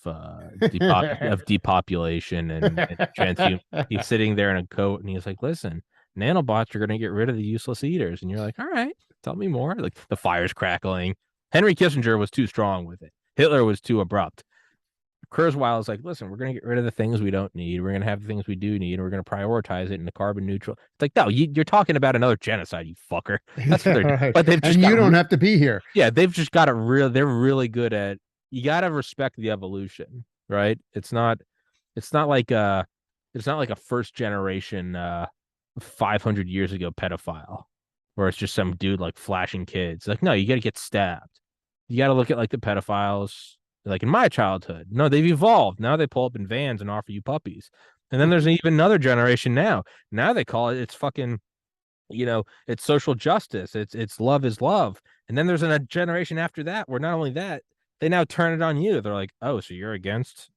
depopulation and transhuman. He's sitting there in a coat and he's like, listen, nanobots are gonna get rid of the useless eaters. And you're like, all right, tell me more. Like the fire's crackling. Henry Kissinger was too strong with it. Hitler was too abrupt. Kurzweil is like, listen, we're going to get rid of the things we don't need. We're going to have the things we do need. And we're going to prioritize it in the carbon neutral. It's like, no, you're talking about another genocide, you fucker. That's what they're doing. Right. But they've just And you don't have to be here. yeah, they've just got it real. They're really good at, you got to respect the evolution, right? It's not like a first generation, 500 years ago pedophile where it's just some dude like flashing kids. Like, no, you got to get stabbed. You got to look at like the pedophiles like in my childhood. No, they've evolved. Now they pull up in vans and offer you puppies. And then there's even another generation now. Now they call it's fucking, it's social justice. It's love is love. And then there's a generation after that where not only that, they now turn it on you. They're like, oh, so you're against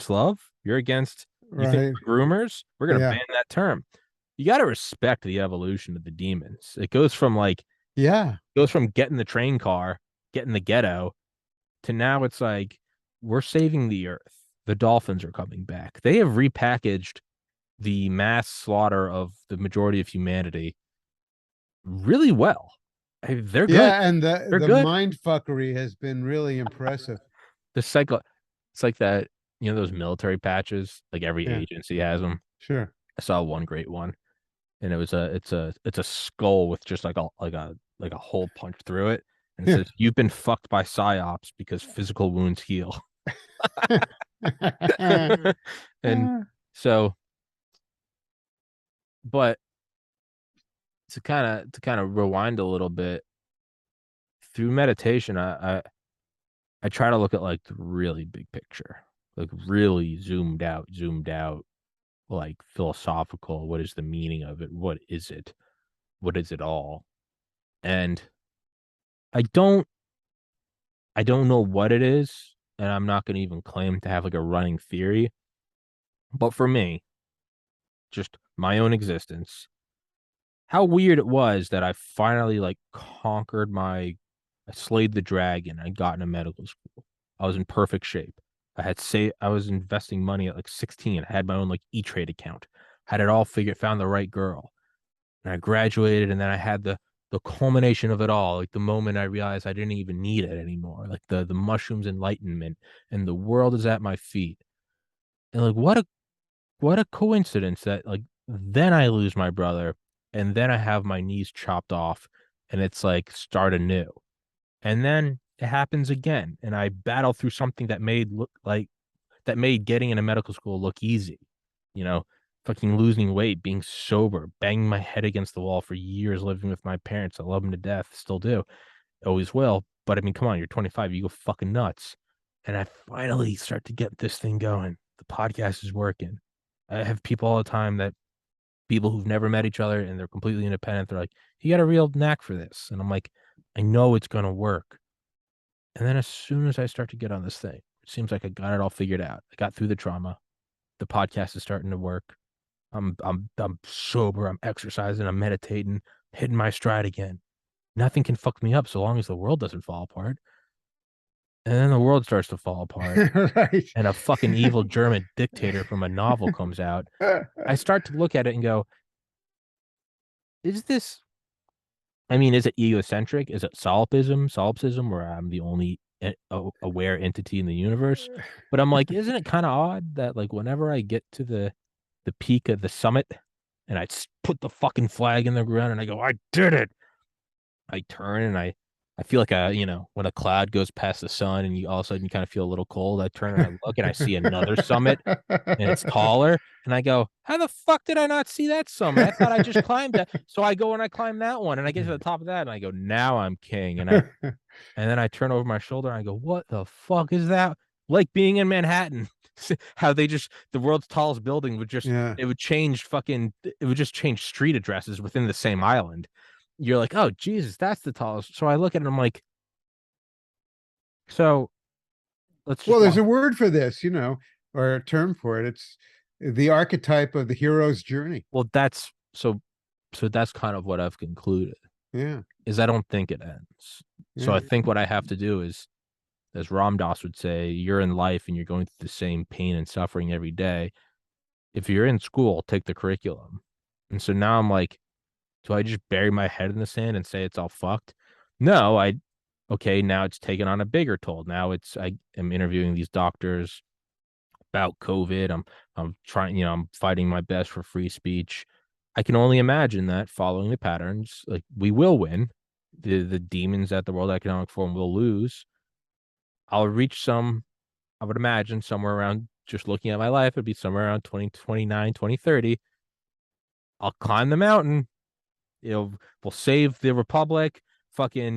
love? You're against you think Right. groomers? We're gonna Yeah. ban that term. You got to respect the evolution of the demons. It goes from Yeah. getting the train car, getting the ghetto, to now it's like we're saving the earth. The dolphins are coming back. They have repackaged the mass slaughter of the majority of humanity really well. They're good. Yeah. And They're the good. mind fuckery has been really impressive. The cycle, it's like that. Those military patches. Like every Yeah. agency has them. Sure. I saw one great one, and it's a skull with just like a hole punched through it, and it Yeah. says, "You've been fucked by psyops because physical wounds heal." And so, but to kind of rewind a little bit through meditation, I try to look at like the really big picture, like really zoomed out, like philosophical. What is the meaning of it? What is it? What is it all? And I don't I don't know what it is, and I'm not going to even claim to have like a running theory. But for me, just my own existence, how weird it was that I finally like conquered I slayed the dragon. I got into medical school. I was in perfect shape. I was investing money at like 16. I had my own like E-Trade account. Had it all figured, found the right girl. And I graduated, and then I had the culmination of it all, like the moment I realized I didn't even need it anymore. Like the mushrooms enlightenment and the world is at my feet. And like what a coincidence that like then I lose my brother and then I have my knees chopped off and it's like start anew. And then it happens again and I battle through something that made getting into medical school look easy. You know, fucking losing weight, being sober, banging my head against the wall for years living with my parents. I love them to death, still do. Always will. But I mean, come on, you're 25, you go fucking nuts. And I finally start to get this thing going. The podcast is working. I have people all the time that people who've never met each other and they're completely independent. They're like, you got a real knack for this. And I'm like, I know it's going to work. And then as soon as I start to get on this thing, it seems like I got it all figured out. I got through the trauma. The podcast is starting to work. I'm sober. I'm exercising. I'm meditating, hitting my stride again. Nothing can fuck me up so long as the world doesn't fall apart. And then the world starts to fall apart. Right. And a fucking evil German dictator from a novel comes out. I start to look at it and go, is this, I mean, is it egocentric? Is it solipsism, where I'm the only aware entity in the universe? But I'm like, isn't it kind of odd that like whenever I get to the peak of the summit and put the fucking flag in the ground and I go, I did it. I turn and I feel like when a cloud goes past the sun and you all of a sudden you kind of feel a little cold. I turn and I look and I see another summit and it's taller. And I go, how the fuck did I not see that summit? I thought I just climbed that. So I go and I climb that one and I get to the top of that and I go, now I'm king. And then I turn over my shoulder and I go, what the fuck is that? Like being in Manhattan. how they just the world's tallest building would just Yeah. it would change fucking it would just change street addresses within the same island. You're like, oh Jesus, that's the tallest. So I look at it, I'm like, so let's just Well, there's walk. a word for this, or a term for it. It's the archetype of the hero's journey. Well, so that's kind of what I've concluded Yeah. is I don't think it ends. So Yeah. I think what I have to do is, as Ram Dass would say, you're in life and you're going through the same pain and suffering every day. If you're in school, take the curriculum. And so now I'm like, do I just bury my head in the sand and say it's all fucked? No, okay, now it's taken on a bigger toll. Now I am interviewing these doctors about COVID. I'm trying, I'm fighting my best for free speech. I can only imagine that following the patterns, like we will win. The demons at the World Economic Forum will lose. I'll reach I would imagine somewhere around, just looking at my life, it'd be somewhere around 2029, 2030. I'll climb the mountain. We'll save the republic. Fucking,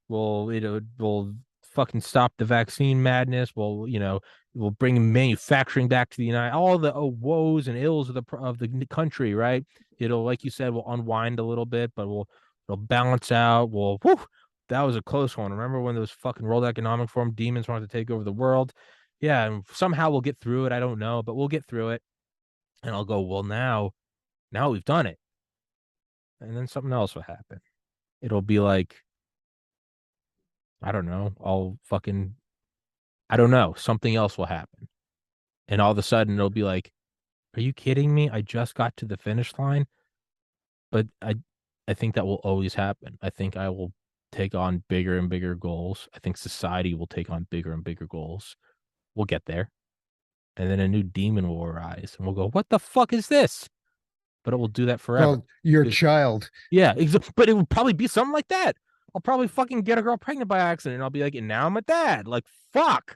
we'll fucking stop the vaccine madness. We'll bring manufacturing back to the United. All the woes and ills of the country, right? It'll, like you said, we'll unwind a little bit, but it'll balance out. That was a close one. Remember when those fucking World Economic Forum demons wanted to take over the world? Yeah, and somehow we'll get through it. I don't know, but we'll get through it. And I'll go, well, now we've done it. And then something else will happen. It'll be like, I don't know, I don't know, something else will happen. And all of a sudden it'll be like, are you kidding me? I just got to the finish line. But I think that will always happen. I think I will take on bigger and bigger goals. I think society will take on bigger and bigger goals. We'll get there. And then a new demon will arise and we'll go, what the fuck is this? But it will do that forever. Called your child. Yeah, but it would probably be something like that. I'll probably fucking get a girl pregnant by accident. And I'll be like, and now I'm a dad. Like, fuck.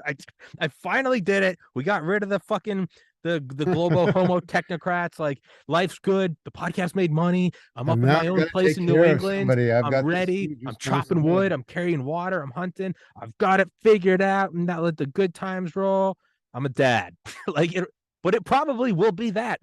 I finally did it. We got rid of the fucking the global homo technocrats. Like, life's good. The podcast made money. I'm up And in now my I own gotta place take in New care of England. somebody. I've I'm got this ready. huge I'm chopping wood. responsibility. I'm carrying water. I'm hunting. I've got it figured out. And now let the good times roll. I'm a dad. But it probably will be that.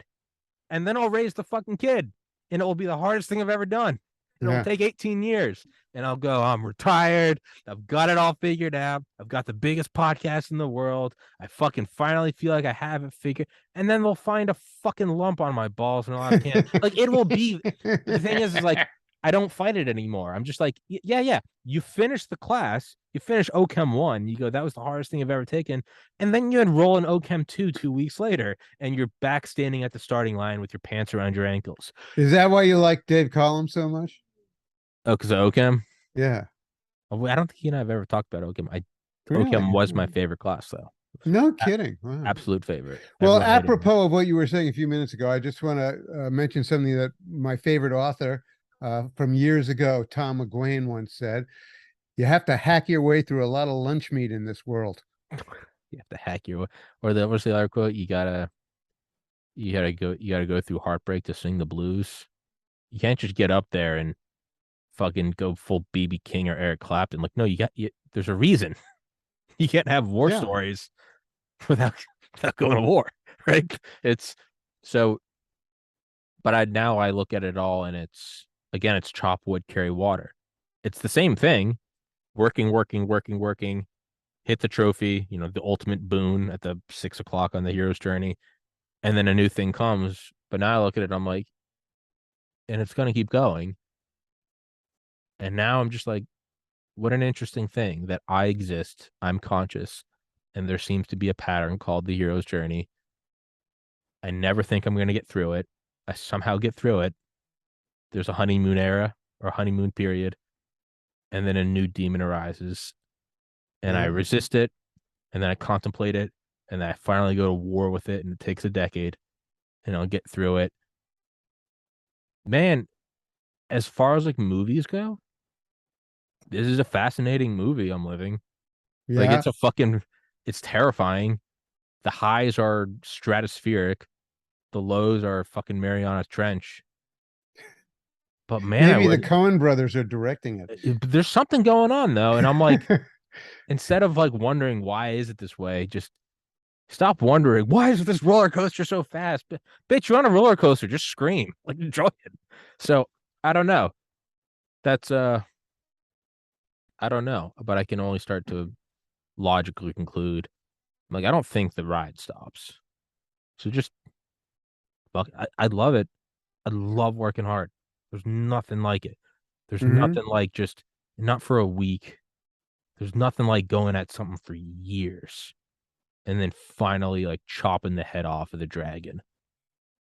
And then I'll raise the fucking kid. And it will be the hardest thing I've ever done. And it'll Yeah. take 18 years. And I'll go, I'm retired. I've got it all figured out. I've got the biggest podcast in the world. I fucking finally feel like I have it figured. And then they'll find a fucking lump on my balls and I'll have cancer. Like, it will be. The thing is like, I don't fight it anymore. I'm just like, yeah. You finish the class, you finish OChem 1, you go, that was the hardest thing I've ever taken. And then you enroll in OChem 2 2 weeks later, and you're back standing at the starting line with your pants around your ankles. Is that why you like Dave Collins so much? Oh, because of OChem? Yeah. Oh, I don't think he and I have ever talked about OChem. Really? OChem was my favorite class, though. No kidding. Wow. Absolute favorite. Well, Everyone hated me. apropos of what you were saying a few minutes ago, I just want to mention something that my favorite author from years ago, Tom McGuane, once said. You have to hack your way through a lot of lunch meat in this world. You have to hack your way. Or what's the other quote? You gotta go through heartbreak to sing the blues. You can't just get up there and fucking go full BB King or Eric Clapton. Like, no, there's a reason. You can't have war Yeah. stories without going to war, right? It's so, but I look at it all and it's chop wood, carry water. It's the same thing. Working, hit the trophy, the ultimate boon at the 6 o'clock on the hero's journey. And then a new thing comes. But now I look at it, I'm like, and it's going to keep going. And now I'm just like, what an interesting thing that I exist. I'm conscious. And there seems to be a pattern called the hero's journey. I never think I'm going to get through it. I somehow get through it. There's a honeymoon era or honeymoon period. And then a new demon arises. And I resist it. And then I contemplate it. And then I finally go to war with it. And it takes a decade. And I'll get through it. Man, as far as like movies go, this is a fascinating movie I'm living. Yeah. Like, it's terrifying. The highs are stratospheric. The lows are fucking Mariana Trench. But man, maybe the Coen brothers are directing it. There's something going on though. And I'm like, instead of like wondering why is it this way, just Stop wondering why is this roller coaster so fast? Bitch, you're on a roller coaster. Just scream, like enjoy it. So I don't know. That's I don't know, but I can only start to logically conclude. Like I don't think the ride stops. So just fuck. I love it. I love working hard. There's nothing like it. There's Hmm. nothing like just not for a week. There's nothing like going at something for years and then finally like chopping the head off of the dragon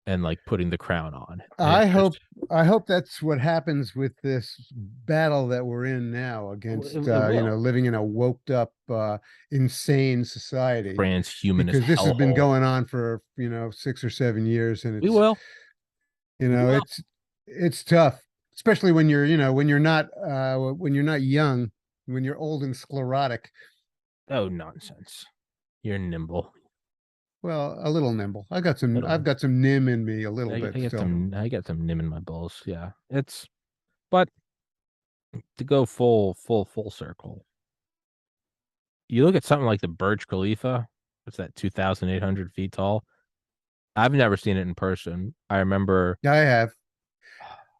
and like putting the crown on. And I it's just hope I hope that's what happens with this battle that we're in now against it will. living in a woked up insane society, Transhuman as because this has been hellhole. going on for 6 or 7 years, and We will. We will. it's tough, especially when when you're not young, when you're old and sclerotic. Oh, nonsense. You're nimble. Well, a little nimble. I've Little. got some nim in me a little bit I get still. some I get some nim in my balls. Yeah. It's but to go full circle. You look at something like the Burj Khalifa, what's that, 2,800 feet tall? I've never seen it in person. I have.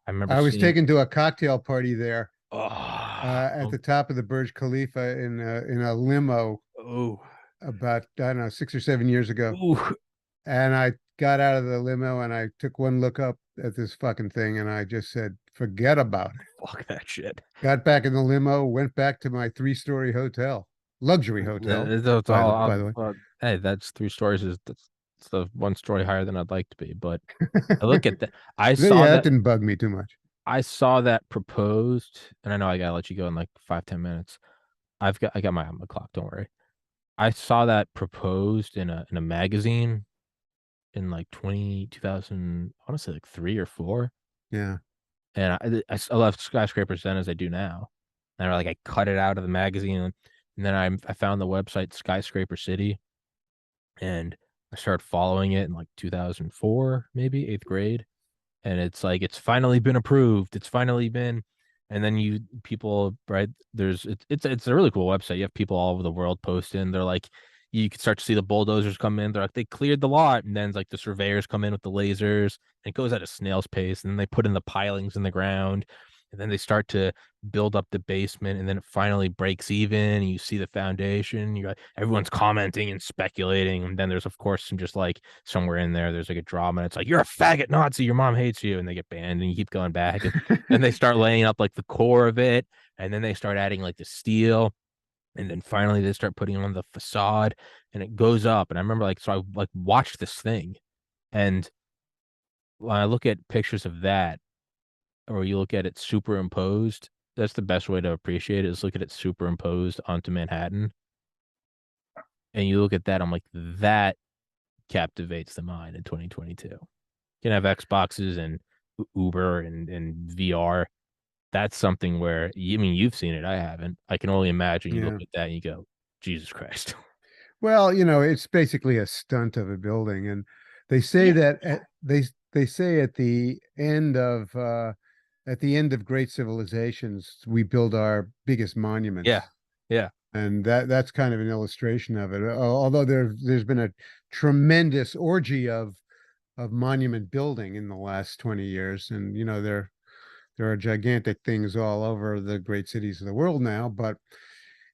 I remember I was seeing taken to a cocktail party there at oh, the top of the Burj Khalifa in a limo oh, about, I don't know, 6 or 7 years ago. ooh, And I got out of the limo and I took one look up at this fucking thing and I just said, forget about it. fuck that shit. Got back in the limo, went back to my 3-story hotel, luxury hotel, It's by the way. hey, that's 3 stories that's it's the 1 story higher than I'd like to be. But I look at that. I saw Yeah, that that didn't bug me too much. I saw that proposed, and I know I gotta let you go in like 5, 10 minutes. I got my on the clock. Don't worry. I saw that proposed in a magazine in like 2000, I want to say like 3 or 4. Yeah. And I left Skyscrapers then as I do now. And I like I cut it out of the magazine, and then I found the website Skyscraper City, and I started following it in like 2004, maybe 8th grade. And it's like it's finally been approved. It's finally been, and then you people right there's it's a really cool website. You have people all over the world posting. They're like you can start to see the bulldozers come in. They're like they cleared the lot, and then it's like the surveyors come in with the lasers. And it goes at a snail's pace, and then they put in the pilings in the ground, and then they start to build up the basement, and then it finally breaks even. And you see the foundation. You got everyone's commenting and speculating, and then there's of course some just like somewhere in there, there's like a drama, and it's like you're a faggot Nazi, your mom hates you, and they get banned, and you keep going back, and then they start laying up like the core of it, and then they start adding like the steel, and then finally they start putting on the facade, and it goes up. And I remember like so I like watched this thing, and when I look at pictures of that, or you look at it superimposed, that's the best way to appreciate it is look at it superimposed onto Manhattan. And you look at that, I'm like, that captivates the mind in 2022. You can have Xboxes and Uber and VR. That's something where I mean you've seen it, I haven't. I can only imagine you look Yeah. at that and you go, Jesus Christ. Well, it's basically a stunt of a building, and they say Yeah. that they say at the end of great civilizations, we build our biggest Yeah. monuments, Yeah. and that's kind of an illustration of it. Although there's been a tremendous orgy of monument building in the last 20 years, and there are gigantic things all over the great cities of the world now, but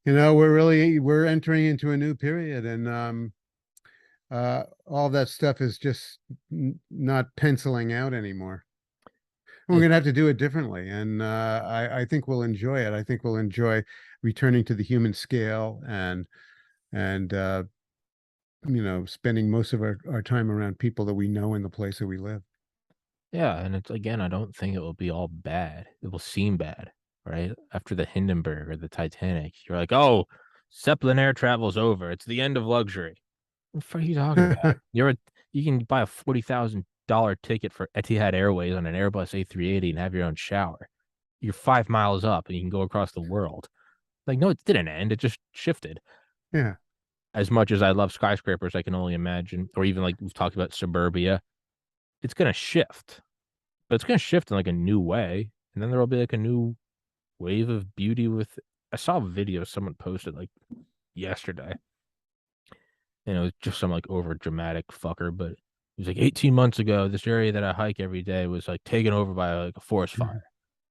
we're entering into a new period, and all that stuff is just not penciling out anymore. We're It, going to have to do it differently, and I think we'll enjoy it. I think we'll enjoy returning to the human scale, and spending most of our time around people that we know in the place that we live. yeah, and it's again, I don't think it will be all bad. It will seem bad, right? After the Hindenburg or the Titanic, you're like, oh, Zeppelin air travel's over. It's the end of luxury. What the fuck are you talking about? You can buy a $40,000 ticket for Etihad Airways on an Airbus A380 and have your own shower. You're 5 miles up and you can go across the world. Like, no, it didn't end. It just shifted. Yeah, As much as I love skyscrapers, I can only imagine, or even like we've talked about suburbia, it's gonna shift. But it's gonna shift in like a new way. And then there will be like a new wave of beauty with I saw a video someone posted like yesterday. it was just some like over dramatic fucker, but he was like 18 months ago, this area that I hike every day was like taken over by like a forest fire.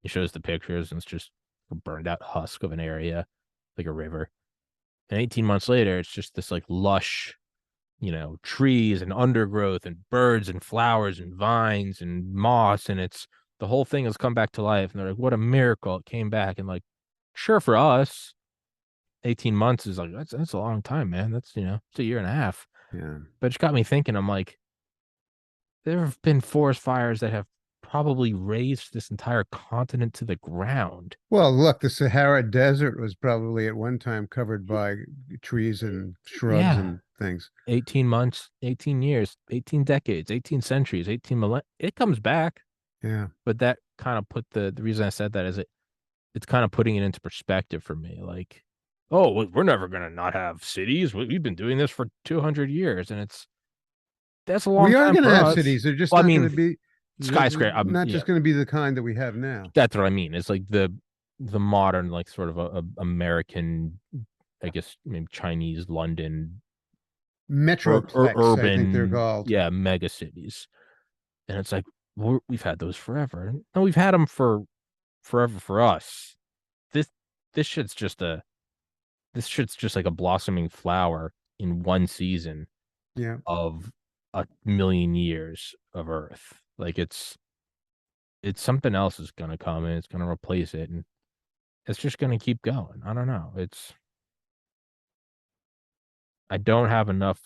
He shows the pictures and it's just a burned out husk of an area, like a river. And 18 months later, it's just this like lush, trees and undergrowth and birds and flowers and vines and moss. And it's the whole thing has come back to life. And they're like, what a miracle. It came back. And like, sure, for us, 18 months is like, that's a long time, man. That's, it's a year and a half. Yeah. But it's got me thinking, I'm like, there have been forest fires that have probably razed this entire continent to the ground. Well, look, the Sahara Desert was probably at one time covered by trees and shrubs Yeah. and things. 18 months, 18 years, 18 decades, 18 centuries, 18 millennia. It comes back. Yeah. But that kind of put the reason I said that is it's kind of putting it into perspective for me. Like, oh, we're never going to not have cities. We've been doing this for 200 years. And that's a long We are time going to for have us. cities. They're just Well, I not going mean, to be skyscraper. not just going to be the kind that we have now. That's what I mean. It's like the modern, like sort of a American, I guess maybe Chinese London Metroplex, I think they're urban, called. yeah, mega cities. And it's like we've had those forever. No, we've had them for forever for us. This this shit's just like a blossoming flower in one season Yeah. of a million years of Earth. Like it's something else is gonna come and it's gonna replace it, and it's just gonna keep going. I don't know. I don't have enough.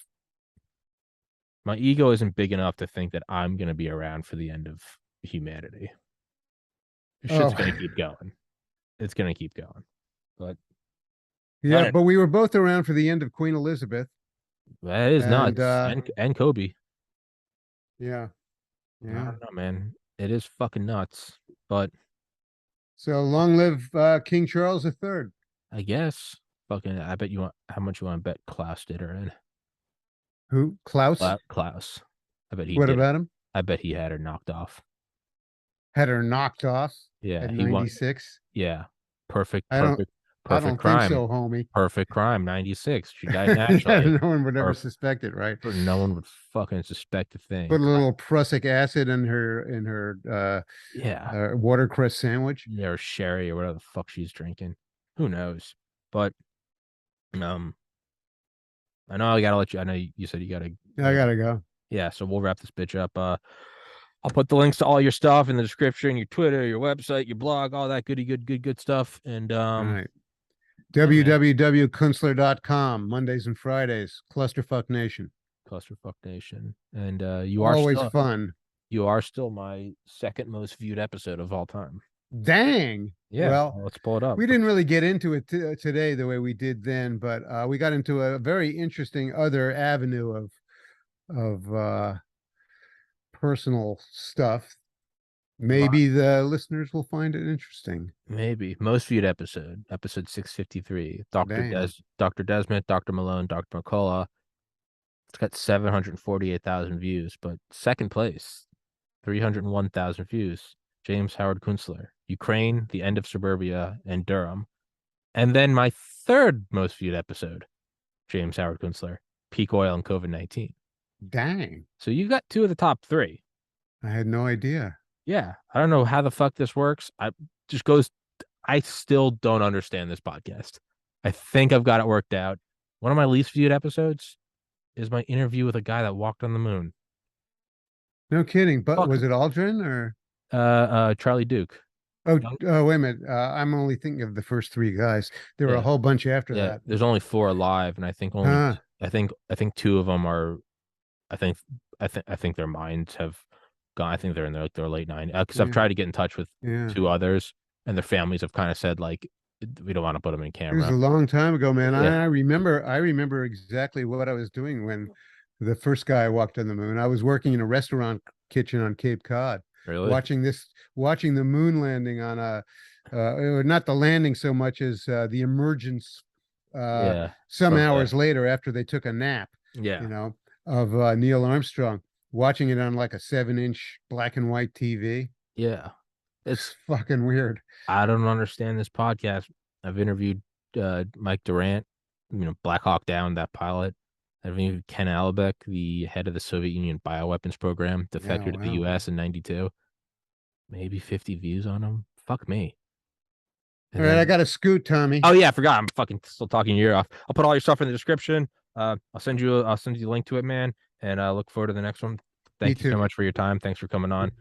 My ego isn't big enough to think that I'm gonna be around for the end of humanity. Shit's Oh, gonna keep going. It's gonna keep going. But yeah. But we were both around for the end of Queen Elizabeth. that is And nuts. And Kobe. yeah. I Yeah. don't know, man. It is fucking nuts. But So long live King Charles III. I guess fucking I bet you want how much you want to bet Klaus did her in. Who? Klaus? Klaus. I bet he What did. about him? I bet he had her knocked off. Had her knocked off Yeah, at he won. 96. Yeah. Perfect, I don't perfect, I perfect don't think crime. so, homie. Perfect crime, 96. She died Yeah, naturally. no one would ever Or suspect it, right? no one would fucking suspect a thing. Put a little prussic acid in her Yeah. watercress sandwich. Yeah, or sherry or whatever the fuck she's drinking. Who knows? But I know I gotta let you. I know you said you gotta. I gotta go. Yeah, so we'll wrap this bitch up. I'll put the links to all your stuff in the description, your Twitter, your website, your blog, all that goody good stuff. And All right. yeah, man. www.kunstler.com, Mondays and Fridays, Clusterfuck Nation. Clusterfuck Nation. And Always fun. you are still my second most viewed episode of all time. Dang. Yeah, Well, let's pull it up. we didn't really get into it today the way we did then, but we got into a very interesting other avenue of personal stuff. Maybe the listeners will find it interesting. Maybe most viewed episode 653. Dr. Desmond, Dr. Malone, Dr. McCullough. It's got 748,000 views, but second place, 301,000 views. James Howard Kunstler, Ukraine, The End of Suburbia, and Durham. And then my third most viewed episode, James Howard Kunstler, Peak Oil and COVID-19. Dang. So you got two of the top three. I had no idea. Yeah. I don't know how the fuck this works. I still don't understand this podcast. I think I've got it worked out. One of my least viewed episodes is my interview with a guy that walked on the moon. No kidding. But Fuck. was it Aldrin or Charlie Duke? wait a minute. I'm only thinking of the first three guys. There were a whole bunch after that. There's only 4 alive, and I think only I think 2 of them are. I think their minds have gone. I think they're in their late 90s. Because I've tried to get in touch with 2 others, and their families have kind of said like, we don't want to put them in camera. It was a long time ago, man. I remember exactly what I was doing when the first guy walked on the moon. I was working in a restaurant kitchen on Cape Cod. Really? Watching the moon landing on not the landing so much as the emergence some hours later after they took a nap, of Neil Armstrong, watching it on like a 7-inch black and white TV. Yeah. It's fucking weird. I don't understand this podcast. I've interviewed Mike Durant, Black Hawk Down, that pilot. I mean, Ken Albeck, the head of the Soviet Union bioweapons program, defected to the wow. U.S. in '92. Maybe 50 views on him. Fuck me. All And right, I then, got to scoot, Tommy. oh yeah, I forgot. I'm fucking still talking your ear off. I'll put all your stuff in the description. I'll send you the link to it, man. And I look forward to the next one. Me Thank you so too. much for your time. Thanks for coming on.